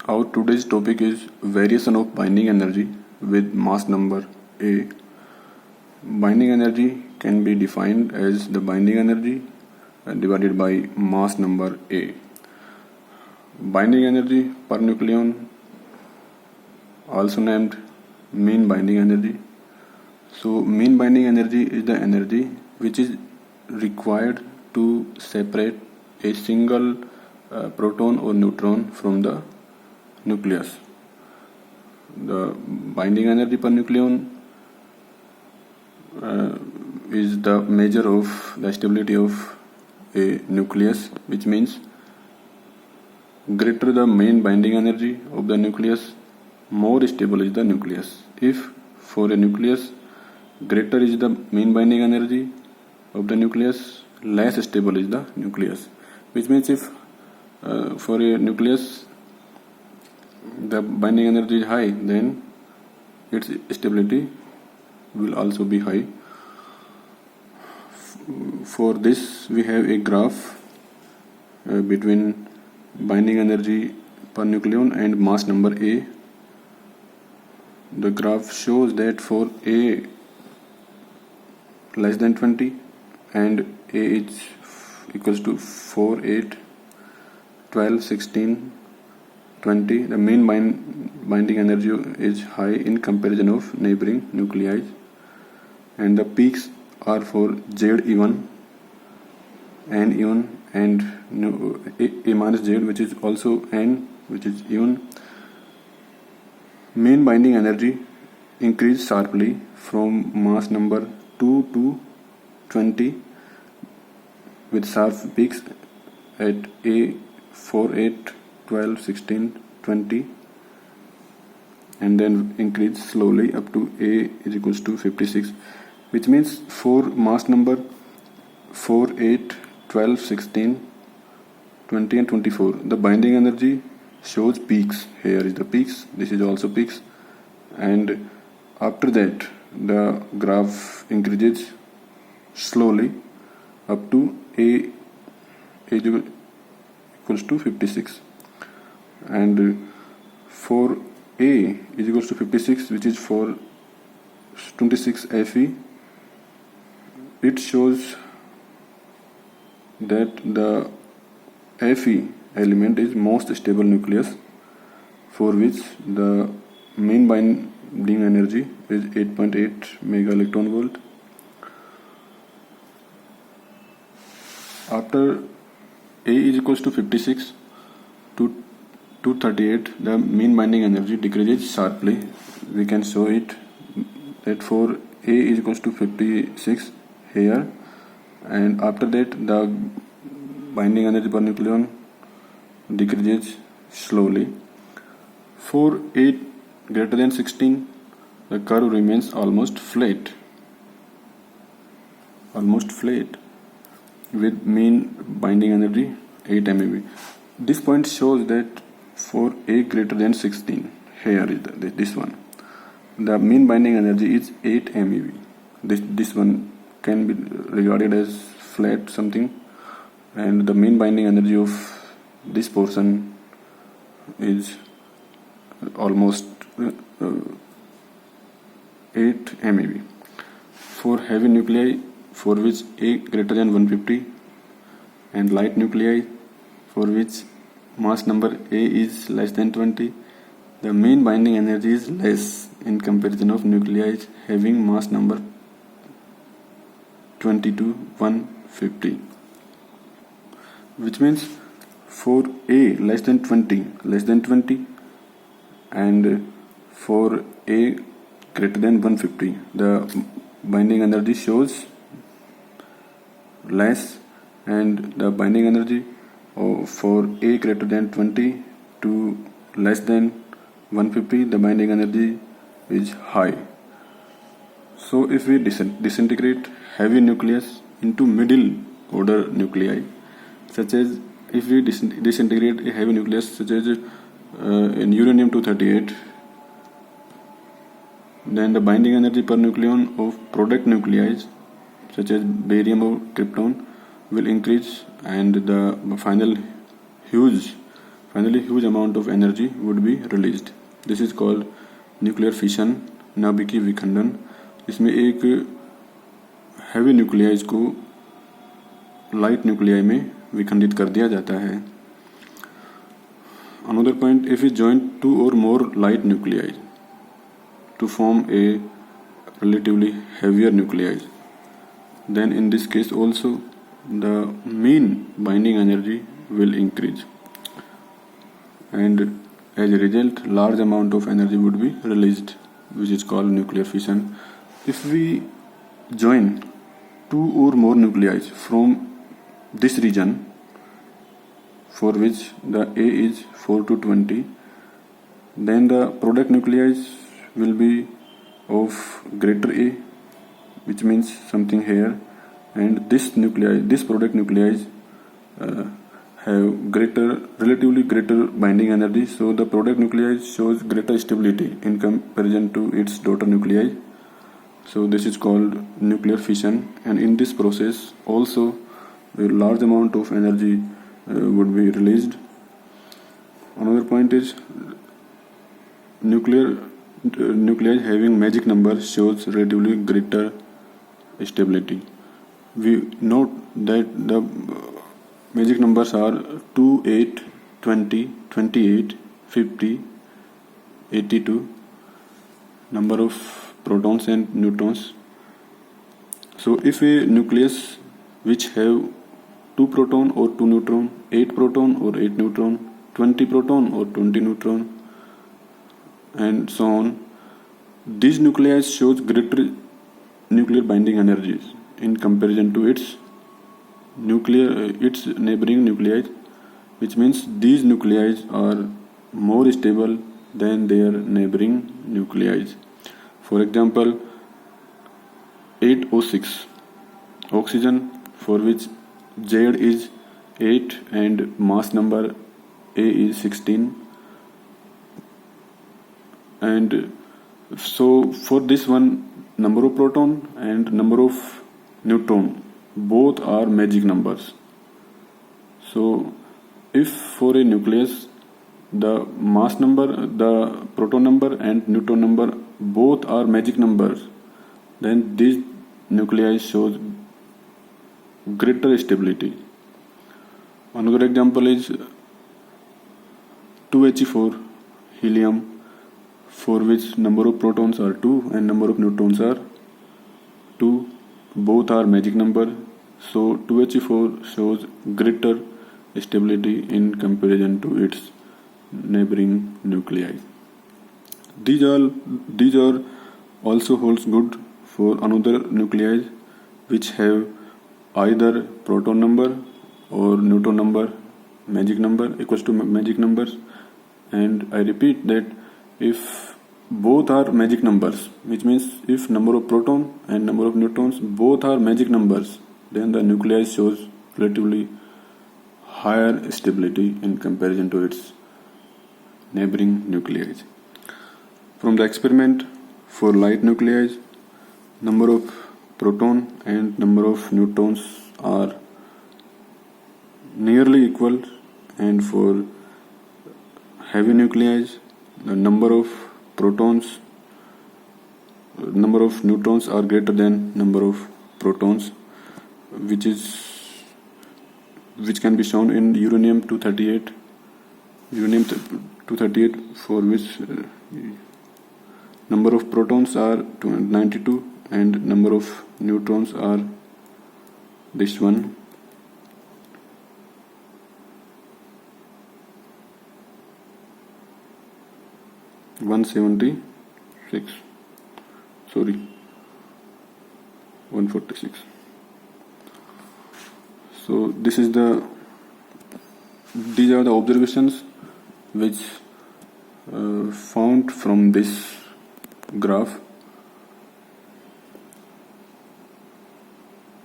Our today's topic is variation of binding energy with mass number A. Binding energy can be defined as the binding energy divided by mass number A. Binding energy per nucleon, also named mean binding energy. So mean binding energy is the energy which is required to separate a single proton or neutron from the nucleus. The binding energy per nucleon is the measure of the stability of a nucleus, which means greater the main binding energy of the nucleus, more stable is the nucleus. If for a nucleus greater is the mean binding energy of the nucleus, less stable is the nucleus. Which means if for a nucleus the binding energy is high, then its stability will also be high. For this we have a graph between binding energy per nucleon and mass number A. The graph shows that for A less than 20 and A is equals to 4, 8, 12, 16, 20, the mean binding energy is high in comparison of neighboring nuclei, and the peaks are for Z1, N1 and A minus Z, which is also N, which is even. Mean binding energy increased sharply from mass number 2 to 20 with sharp peaks at A 4, 8, 12, 16, 20, and then increase slowly up to A is equals to 56, which means for mass number 4, 8, 12, 16, 20 and 24, the binding energy shows peaks. Here is the peaks, this is also peaks, and after that the graph increases slowly up to A is equals to 56, and for A is equals to 56, which is for 26 Fe, it shows that the Fe element is most stable nucleus, for which the mean binding energy is 8.8 mega electron volt. After A is equals to 56 to 238, the mean binding energy decreases sharply. We can show it that for A is equals to 56 here, and after that the binding energy per nucleon decreases slowly. For A greater than 16, the curve remains almost flat with mean binding energy 8 MeV. This point shows that for A greater than 16, here is this one, the mean binding energy is 8 MeV. This one can be regarded as flat something, and the mean binding energy of this portion is almost 8 MeV. For heavy nuclei, for which A greater than 150, and light nuclei for which mass number A is less than 20, the mean binding energy is less in comparison of nuclei having mass number 20 to 150, which means for A less than 20 and for A greater than 150, the binding energy shows less, and the binding energy for A greater than 20 to less than 150, the binding energy is high. So if we disintegrate heavy nucleus into middle order nuclei, such as if we disintegrate a heavy nucleus such as in uranium-238, then the binding energy per nucleon of product nuclei such as barium or krypton will increase, and the final huge finally huge amount of energy would be released. This is called nuclear fission, नाभिकीय विखंडन. इसमें एक heavy न्यूक्लियाइज को light nuclei में विखंडित कर दिया जाता है. Another point, if we join two or more light nuclei to form a relatively heavier nuclei, then in this case also the mean binding energy will increase, and as a result large amount of energy would be released, which is called nuclear fission. If we join two or more nuclei from this region, for which the A is 4 to 20, then the product nuclei will be of greater A, which means something here, and this product nuclei have relatively greater binding energy, so the product nuclei shows greater stability in comparison to its daughter nuclei. So this is called nuclear fission, and in this process also a large amount of energy would be released. Another point is nuclei having magic number shows relatively greater stability. We note that the magic numbers are 2, 8, 20, 28, 50, 82, number of protons and neutrons. So if a nucleus which have 2 proton or 2 neutron, 8 proton or 8 neutron, 20 proton or 20 neutron, and so on, these nuclei shows greater nuclear binding energies in comparison to its neighboring nuclei, which means these nuclei are more stable than their neighboring nuclei. For example, 8O6 oxygen, for which Z is 8 and mass number A is 16, and so for this one, number of proton and number of neutron both are magic numbers. So if for a nucleus the mass number, the proton number and neutron number both are magic numbers, then this nuclei shows greater stability. Another example is 2He4 helium, for which number of protons are 2 and number of neutrons are 2. Both are magic number, so 2He4 shows greater stability in comparison to its neighboring nuclei. These are also holds good for another nuclei which have either proton number or neutron number magic number equals to magic numbers. And I repeat that if both are magic numbers, which means if number of proton and number of neutrons both are magic numbers, then the nuclei shows relatively higher stability in comparison to its neighboring nuclei. From the experiment, for light nuclei, number of proton and number of neutrons are nearly equal, and for heavy nuclei, the number of neutrons are greater than number of protons, which can be shown in uranium-238, for which number of protons are 92 and number of neutrons are this one. (146). 146. So these are the observations which found from this graph.